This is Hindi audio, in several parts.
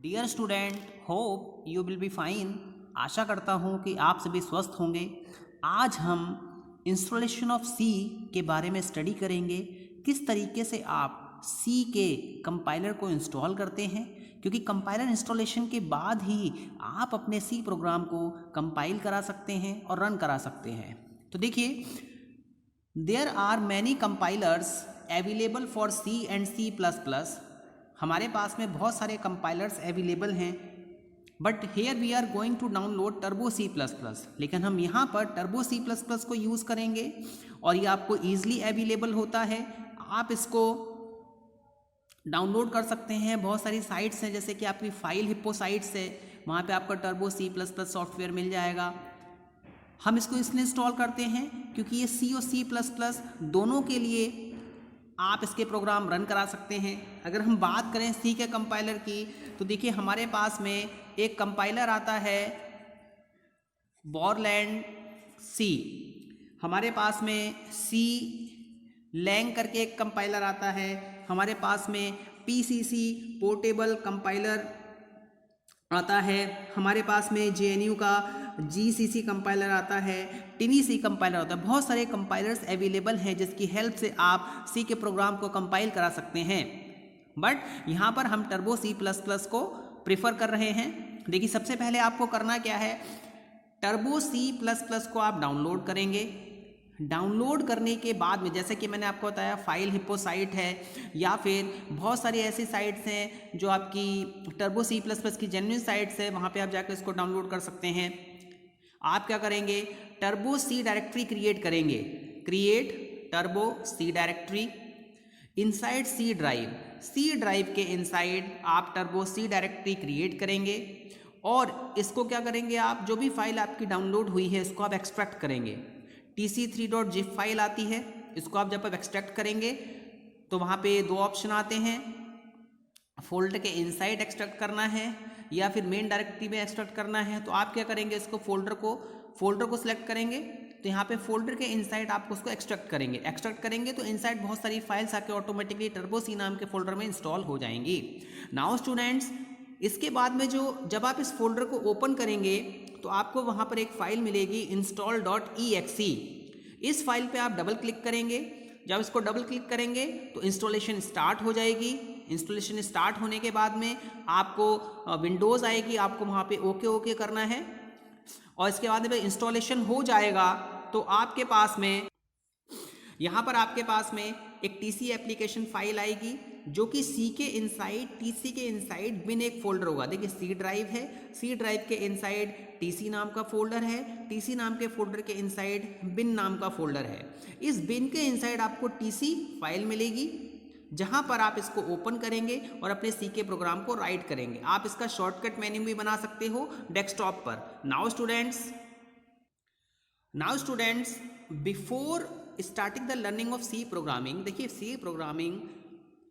Dear student, hope you will be fine. आशा करता हूँ कि आप सभी स्वस्थ होंगे। आज हम इंस्टॉलेशन ऑफ सी के बारे में स्टडी करेंगे, किस तरीके से आप सी के कंपाइलर को इंस्टॉल करते हैं, क्योंकि कंपाइलर इंस्टॉलेशन के बाद ही आप अपने सी प्रोग्राम को कंपाइल करा सकते हैं और रन करा सकते हैं। तो देखिए, there are many compilers available for C and C plus plus. हमारे पास में बहुत सारे कंपाइलर्स अवेलेबल हैं, but here we are going to download Turbo C plus plus. लेकिन हम यहाँ पर टर्बो सी प्लस प्लस को यूज़ करेंगे और ये आपको ईजिली अवेलेबल होता है। आप इसको डाउनलोड कर सकते हैं। बहुत सारी साइट्स हैं, जैसे कि आपकी फाइल हिप्पो साइट्स है, वहाँ पे आपका turbo C plus plus software मिल जाएगा। हम इसको इसलिए इंस्टॉल करते हैं क्योंकि ये सी और सी प्लस प्लस दोनों के लिए आप इसके प्रोग्राम रन करा सकते हैं। अगर हम बात करें सी के कंपाइलर की, तो देखिए हमारे पास में एक कंपाइलर आता है बॉरलैंड सी, हमारे पास में सी लैंग करके एक कंपाइलर आता है, हमारे पास में पीसीसी पोर्टेबल कंपाइलर आता है, हमारे पास में जेएनयू का जीसीसी कंपाइलर आता है, टीवीसी कंपाइलर आता है। बहुत सारे कंपाइलर्स अवेलेबल हैं जिसकी हेल्प से आप सी के प्रोग्राम को कंपाइल करा सकते हैं, बट यहाँ पर हम टर्बो सी प्लस प्लस को प्रेफर कर रहे हैं। देखिए, सबसे पहले आपको करना क्या है, टर्बो सी प्लस प्लस को आप डाउनलोड करेंगे। डाउनलोड करने के बाद में, जैसे कि मैंने आपको बताया, फाइल हिप्पो साइट है या फिर बहुत सारी ऐसी साइट्स हैं जो आपकी टर्बो सी प्लस प्लस की जेन्युइन साइट्स है, वहाँ पे आप जाकर इसको डाउनलोड कर सकते हैं। आप क्या करेंगे, टर्बो सी डायरेक्टरी क्रिएट करेंगे। Create turbo C directory inside C drive. C drive के इनसाइड आप टर्बो सी डायरेक्टरी क्रिएट करेंगे और इसको क्या करेंगे, आप जो भी फाइल आपकी डाउनलोड हुई है इसको आप एक्सट्रैक्ट करेंगे। tc3.zip फाइल आती है, इसको आप जब एक्सट्रैक्ट करेंगे तो वहाँ पे दो ऑप्शन आते हैं, फोल्डर के इनसाइड एक्सट्रैक्ट करना है या फिर मेन डायरेक्टरी में एक्सट्रैक्ट करना है। तो आप क्या करेंगे, इसको फोल्डर को सिलेक्ट करेंगे, तो यहाँ पे फोल्डर के इनसाइड आप उसको एक्सट्रैक्ट करेंगे तो इनसाइड बहुत सारी फाइल्स आके ऑटोमेटिकली टर्बो सी नाम के फोल्डर में इंस्टॉल हो जाएंगी। नाउ स्टूडेंट्स, इसके बाद में जब आप इस फोल्डर को ओपन करेंगे तो आपको वहाँ पर एक फाइल मिलेगी install.exe। इस फाइल पे आप डबल क्लिक करेंगे। जब इसको डबल क्लिक करेंगे तो इंस्टॉलेशन स्टार्ट हो जाएगी। इंस्टॉलेशन स्टार्ट होने के बाद में आपको विंडोज़ आएगी, आपको वहाँ पे ओके करना है और इसके बाद में इंस्टॉलेशन हो जाएगा तो आपके पास में यहाँ पर आपके पास में एक टीसी एप्लीकेशन फाइल आएगी जो कि सी के इनसाइड, टीसी के इनसाइड बिन एक फोल्डर होगा। देखिए, सी ड्राइव है, सी ड्राइव के इनसाइड टीसी नाम का फोल्डर है, टीसी नाम के फोल्डर के इनसाइड बिन नाम का फोल्डर है। इस बिन के इनसाइड आपको टीसी फाइल मिलेगी, जहां पर आप इसको ओपन करेंगे और अपने सी के प्रोग्राम को राइट करेंगे। आप इसका शॉर्टकट मेन्यू भी बना सकते हो डेस्कटॉप पर। Now students, before starting the learning of C programming, देखिए सी प्रोग्रामिंग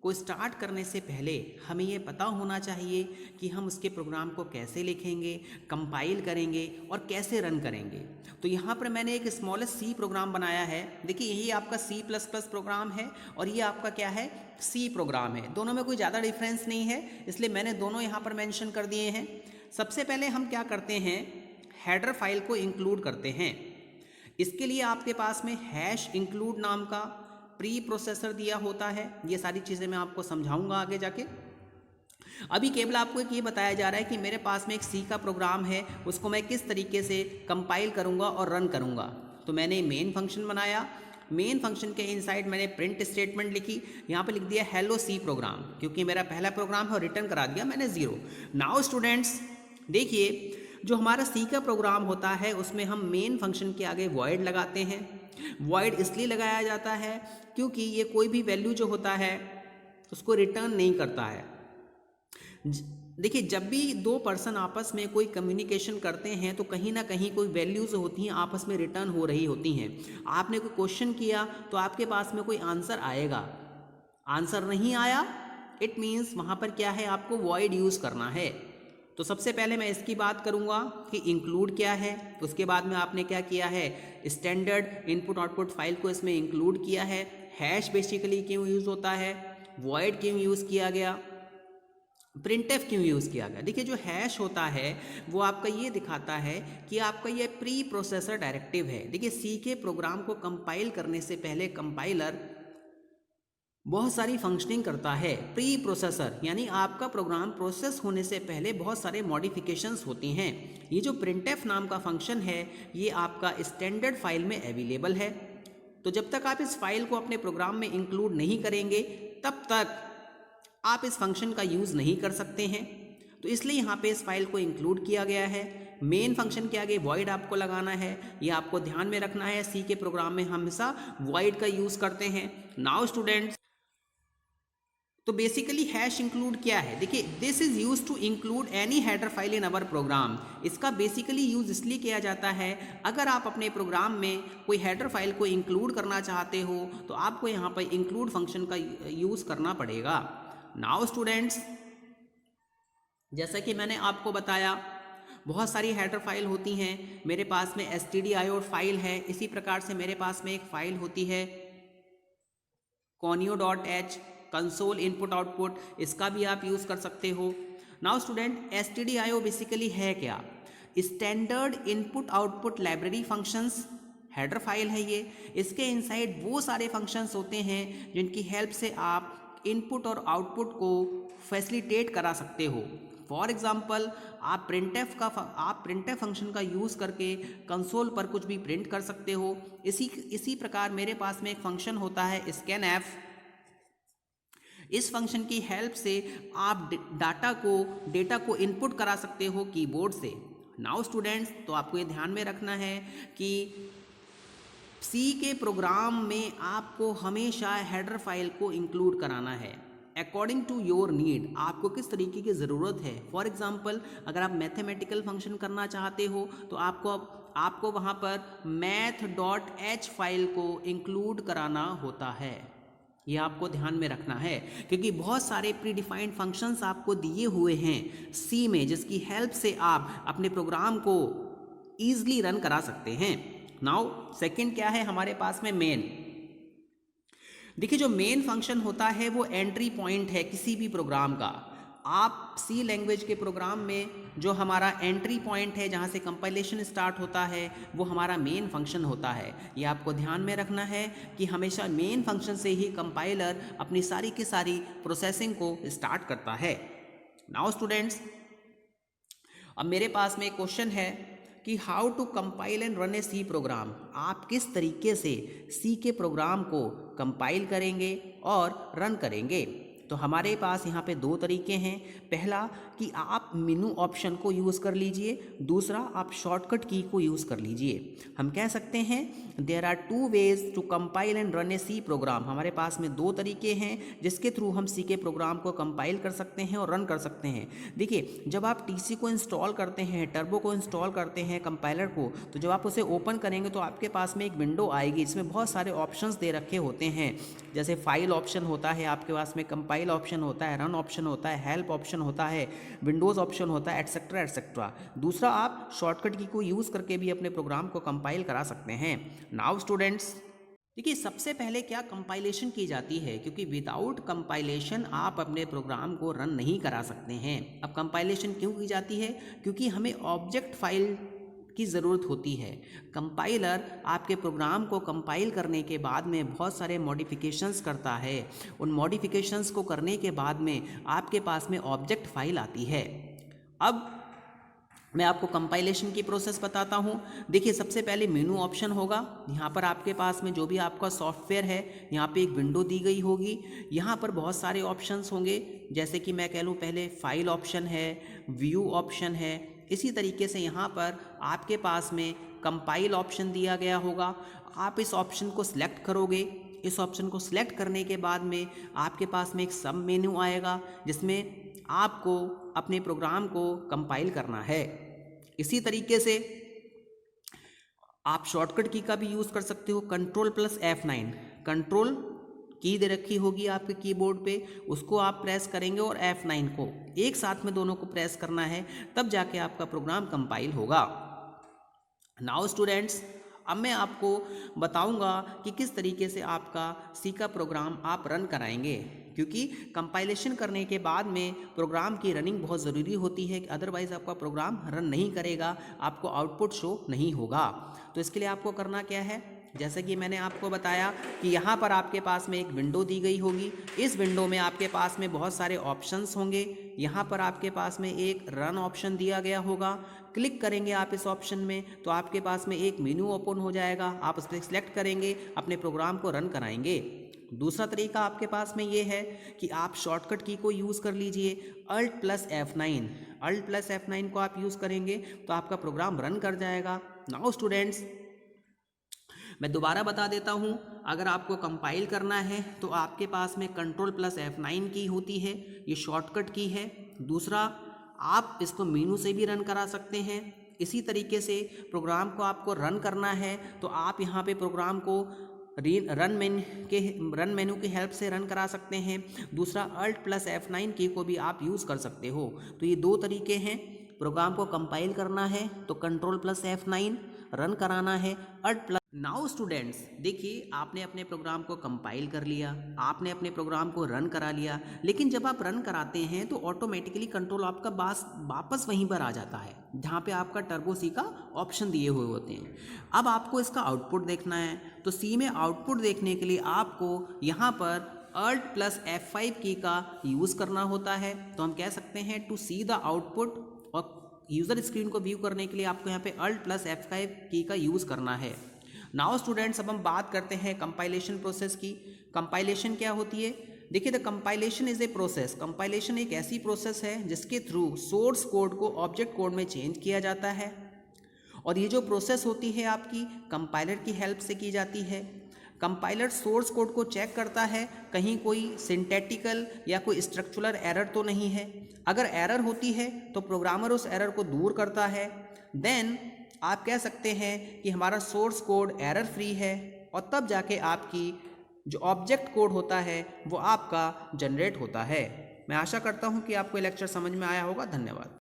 को स्टार्ट करने से पहले हमें ये पता होना चाहिए कि हम उसके प्रोग्राम को कैसे लिखेंगे, कंपाइल करेंगे और कैसे रन करेंगे। तो यहाँ पर मैंने एक स्मॉलेस्ट सी प्रोग्राम बनाया है। देखिए, यही आपका सी प्लस प्लस प्रोग्राम है और ये आपका क्या है, सी प्रोग्राम है। दोनों में कोई ज़्यादा डिफरेंस नहीं है, इसलिए मैंने दोनों यहाँ पर मेंशन कर दिए हैं। सबसे पहले हम क्या करते हैं, हेडर फाइल को इंक्लूड करते हैं। इसके लिए आपके पास में हैश इंक्लूड नाम का प्री प्रोसेसर दिया होता है। ये सारी चीज़ें मैं आपको समझाऊंगा आगे जाके। अभी केवल आपको एक ये बताया जा रहा है कि मेरे पास में एक सी का प्रोग्राम है, उसको मैं किस तरीके से कंपाइल करूंगा और रन करूंगा। तो मैंने मेन फंक्शन बनाया, मेन फंक्शन के इनसाइड मैंने प्रिंट स्टेटमेंट लिखी, यहाँ पे लिख दिया हेलो सी प्रोग्राम, क्योंकि मेरा पहला प्रोग्राम है और रिटर्न करा दिया मैंने 0। नाउ स्टूडेंट्स, देखिए जो हमारा सी का प्रोग्राम होता है उसमें हम मेन फंक्शन के आगे वॉइड लगाते हैं। वॉइड इसलिए लगाया जाता है क्योंकि ये कोई भी वैल्यू जो होता है उसको रिटर्न नहीं करता है। देखिए, जब भी दो पर्सन आपस में कोई कम्युनिकेशन करते हैं तो कहीं ना कहीं कोई वैल्यूज़ होती हैं आपस में रिटर्न हो रही होती हैं। आपने कोई क्वेश्चन किया तो आपके पास में कोई आंसर आएगा, आंसर नहीं आया इट मीन्स वहाँ पर क्या है, आपको वॉइड यूज़ करना है। तो सबसे पहले मैं इसकी बात करूंगा कि इंक्लूड क्या है। उसके बाद में आपने क्या किया है, स्टैंडर्ड इनपुट आउटपुट फाइल को इसमें इंक्लूड किया है। हैश बेसिकली क्यों यूज़ होता है, वॉइड क्यों यूज़ किया गया, प्रिंटफ क्यों यूज़ किया गया? देखिए जो हैश होता है वो आपका ये दिखाता है कि आपका ये प्री प्रोसेसर डायरेक्टिव है। देखिए सी के प्रोग्राम को कंपाइल करने से पहले कंपाइलर बहुत सारी फंक्शनिंग करता है। प्री प्रोसेसर यानी आपका प्रोग्राम प्रोसेस होने से पहले बहुत सारे मॉडिफिकेशंस होती हैं। ये जो प्रिंटफ नाम का फंक्शन है ये आपका स्टैंडर्ड फाइल में अवेलेबल है। तो जब तक आप इस फाइल को अपने प्रोग्राम में इंक्लूड नहीं करेंगे तब तक आप इस फंक्शन का यूज़ नहीं कर सकते हैं। तो इसलिए यहाँ पे इस फाइल को इंक्लूड किया गया है। मेन फंक्शन के आगे वॉइड आपको लगाना है, ये आपको ध्यान में रखना है। सी के प्रोग्राम में हमेशा वॉइड का यूज़ करते हैं। नाउ स्टूडेंट्स, तो बेसिकली हैश इंक्लूड क्या है? देखिए this is use to include any header file in our program. इसका बेसिकली यूज इसलिए किया जाता है अगर आप अपने प्रोग्राम में कोई हेडर फाइल को इंक्लूड करना चाहते हो तो आपको यहाँ पर इंक्लूड फंक्शन का यूज़ करना पड़ेगा। नाउ स्टूडेंट्स, जैसा कि मैंने आपको बताया बहुत सारी हेडर फाइल होती हैं। मेरे पास में stdio फाइल है, इसी प्रकार से मेरे पास में एक फाइल होती है conio.h, कंसोल इनपुट आउटपुट, इसका भी आप यूज़ कर सकते हो। नाउ स्टूडेंट, stdio बेसिकली है क्या? Standard input output library functions header file है ये। इसके इनसाइड वो सारे फंक्शंस होते हैं जिनकी हेल्प से आप इनपुट और आउटपुट को फैसिलिटेट करा सकते हो। फॉर एग्जाम्पल आप प्रिंटफ फंक्शन का यूज़ करके कंसोल पर कुछ भी प्रिंट कर सकते हो। इसी प्रकार मेरे पास में एक फंक्शन होता है scanf। इस फंक्शन की हेल्प से आप डेटा को इनपुट करा सकते हो कीबोर्ड से। नाउ स्टूडेंट्स, तो आपको ये ध्यान में रखना है कि सी के प्रोग्राम में आपको हमेशा हेडर फाइल को इंक्लूड कराना है अकॉर्डिंग टू योर नीड। आपको किस तरीके की ज़रूरत है। फॉर एग्जांपल अगर आप मैथमेटिकल फंक्शन करना चाहते हो तो आपको वहाँ पर math.h फाइल को इंक्लूड कराना होता है। ये आपको ध्यान में रखना है क्योंकि बहुत सारे प्री डिफाइंड फंक्शंस आपको दिए हुए हैं सी में जिसकी हेल्प से आप अपने प्रोग्राम को ईजिली रन करा सकते हैं। नाउ सेकंड क्या है हमारे पास में? मेन। देखिए जो मेन फंक्शन होता है वो एंट्री पॉइंट है किसी भी प्रोग्राम का। आप सी लैंग्वेज के प्रोग्राम में जो हमारा एंट्री पॉइंट है जहाँ से कंपाइलेशन स्टार्ट होता है वो हमारा मेन फंक्शन होता है। ये आपको ध्यान में रखना है कि हमेशा मेन फंक्शन से ही कंपाइलर अपनी सारी की सारी प्रोसेसिंग को स्टार्ट करता है। नाउ स्टूडेंट्स, अब मेरे पास में एक क्वेश्चन है कि how to compile and run a C program. आप किस तरीके से सी के प्रोग्राम को कंपाइल करेंगे और रन करेंगे। तो हमारे पास यहाँ पे दो तरीके हैं। पहला कि आप मेनू ऑप्शन को यूज़ कर लीजिए, दूसरा आप शॉर्टकट की को यूज़ कर लीजिए। हम कह सकते हैं there are two ways to compile and run a C program. हमारे पास में दो तरीके हैं जिसके थ्रू हम सी के प्रोग्राम को कंपाइल कर सकते हैं और रन कर सकते हैं। देखिए जब आप टीसी को इंस्टॉल करते हैं, टर्बो को इंस्टॉल करते हैं कंपाइलर को, तो जब आप उसे ओपन करेंगे तो आपके पास में एक विंडो आएगी जिसमें बहुत सारे ऑप्शंस दे रखे होते हैं। जैसे फाइल ऑप्शन होता है आपके पास में, कंपाइल ऑप्शन होता है, रन ऑप्शन होता है, हेल्प ऑप्शन होता है, विंडोज़ ऑप्शन होता है, एटसेट्रा एटसेट्रा। दूसरा आप शॉर्टकट की को यूज़ करके भी अपने प्रोग्राम को कंपाइल करा सकते हैं। नाउ स्टूडेंट्स, देखिए सबसे पहले क्या कंपाइलेशन की जाती है, क्योंकि विदाउट कंपाइलेशन आप अपने प्रोग्राम को रन नहीं करा सकते हैं। अब कंपाइलेशन क्यों की जाती है? क्योंकि हमें ऑब्जेक्ट फाइल की ज़रूरत होती है। कंपाइलर आपके प्रोग्राम को कंपाइल करने के बाद में बहुत सारे मॉडिफिकेशंस करता है। उन मॉडिफिकेशंस को करने के बाद में आपके पास में ऑब्जेक्ट फाइल आती है। अब मैं आपको कंपाइलेशन की प्रोसेस बताता हूँ। देखिए सबसे पहले मेनू ऑप्शन होगा। यहाँ पर आपके पास में जो भी आपका सॉफ्टवेयर है यहाँ पे एक विंडो दी गई होगी। यहाँ पर बहुत सारे ऑप्शंस होंगे, जैसे कि मैं कह लूँ पहले फाइल ऑप्शन है, व्यू ऑप्शन है। इसी तरीके से यहाँ पर आपके पास में कंपाइल ऑप्शन दिया गया होगा। आप इस ऑप्शन को सिलेक्ट करोगे। इस ऑप्शन को सिलेक्ट करने के बाद में आपके पास में एक सब मेन्यू आएगा जिसमें आपको अपने प्रोग्राम को कंपाइल करना है। इसी तरीके से आप शॉर्टकट की का भी यूज़ कर सकते हो। Ctrl+F9 कंट्रोल की दे रखी होगी आपके कीबोर्ड पे, उसको आप प्रेस करेंगे और F9 को एक साथ में दोनों को प्रेस करना है, तब जाके आपका प्रोग्राम कंपाइल होगा। नाउ स्टूडेंट्स, अब मैं आपको बताऊंगा कि किस तरीके से आपका सी का प्रोग्राम आप रन कराएंगे, क्योंकि कंपाइलेशन करने के बाद में प्रोग्राम की रनिंग बहुत ज़रूरी होती है, अदरवाइज़ आपका प्रोग्राम रन नहीं करेगा, आपको आउटपुट शो नहीं होगा। तो इसके लिए आपको करना क्या है, जैसे कि मैंने आपको बताया कि यहाँ पर आपके पास में एक विंडो दी गई होगी। इस विंडो में आपके पास में बहुत सारे ऑप्शंस होंगे। यहाँ पर आपके पास में एक रन ऑप्शन दिया गया होगा। क्लिक करेंगे आप इस ऑप्शन में तो आपके पास में एक मेन्यू ओपन हो जाएगा। आप उस पर सिलेक्ट करेंगे, अपने प्रोग्राम को रन कराएंगे। दूसरा तरीका आपके पास में ये है कि आप शॉर्टकट की को यूज़ कर लीजिए, Alt+F9। Alt+F9 को आप यूज़ करेंगे तो आपका प्रोग्राम रन कर जाएगा। नाउ स्टूडेंट्स, मैं दोबारा बता देता हूँ, अगर आपको कंपाइल करना है तो आपके पास में Ctrl+F9 की होती है, ये शॉर्टकट की है। दूसरा, आप इसको मेनू से भी रन करा सकते हैं। इसी तरीके से प्रोग्राम को आपको रन करना है तो आप यहाँ पे प्रोग्राम को रन मेनू की हेल्प से रन करा सकते हैं। दूसरा, Alt+F9 की को भी आप यूज़ कर सकते हो। तो ये दो तरीके हैं। प्रोग्राम को कंपाइल करना है तो Ctrl+F9, रन कराना है Alt+। नाउ स्टूडेंट्स, देखिए आपने अपने प्रोग्राम को कंपाइल कर लिया, आपने अपने प्रोग्राम को रन करा लिया, लेकिन जब आप रन कराते हैं तो ऑटोमेटिकली कंट्रोल आपका वापस वहीं पर आ जाता है जहाँ पे आपका टर्बो सी का ऑप्शन दिए हुए होते हैं। अब आपको इसका आउटपुट देखना है, तो सी में आउटपुट देखने के लिए आपको यहाँ पर Alt+F5 की का यूज़ करना होता है। तो हम कह सकते हैं टू सी द आउटपुट, और यूज़र स्क्रीन को व्यू करने के लिए आपको यहाँ पे Alt+F5 की का यूज़ करना है। नाउ स्टूडेंट्स, अब हम बात करते हैं कंपाइलेशन प्रोसेस की। कंपाइलेशन क्या होती है? देखिए, the compilation is a process. Compilation एक ऐसी प्रोसेस है जिसके थ्रू सोर्स कोड को ऑब्जेक्ट कोड में चेंज किया जाता है, और ये जो प्रोसेस होती है आपकी कंपाइलर की हेल्प से की जाती है। कंपाइलर सोर्स कोड को चेक करता है कहीं कोई सिंटैटिकल या कोई स्ट्रक्चरल एरर तो नहीं है। अगर एरर होती है तो प्रोग्रामर उस एरर को दूर करता है। देन आप कह सकते हैं कि हमारा सोर्स कोड एरर फ्री है, और तब जाके आपकी जो ऑब्जेक्ट कोड होता है वो आपका जनरेट होता है। मैं आशा करता हूँ कि आपको ये लेक्चर समझ में आया होगा। धन्यवाद।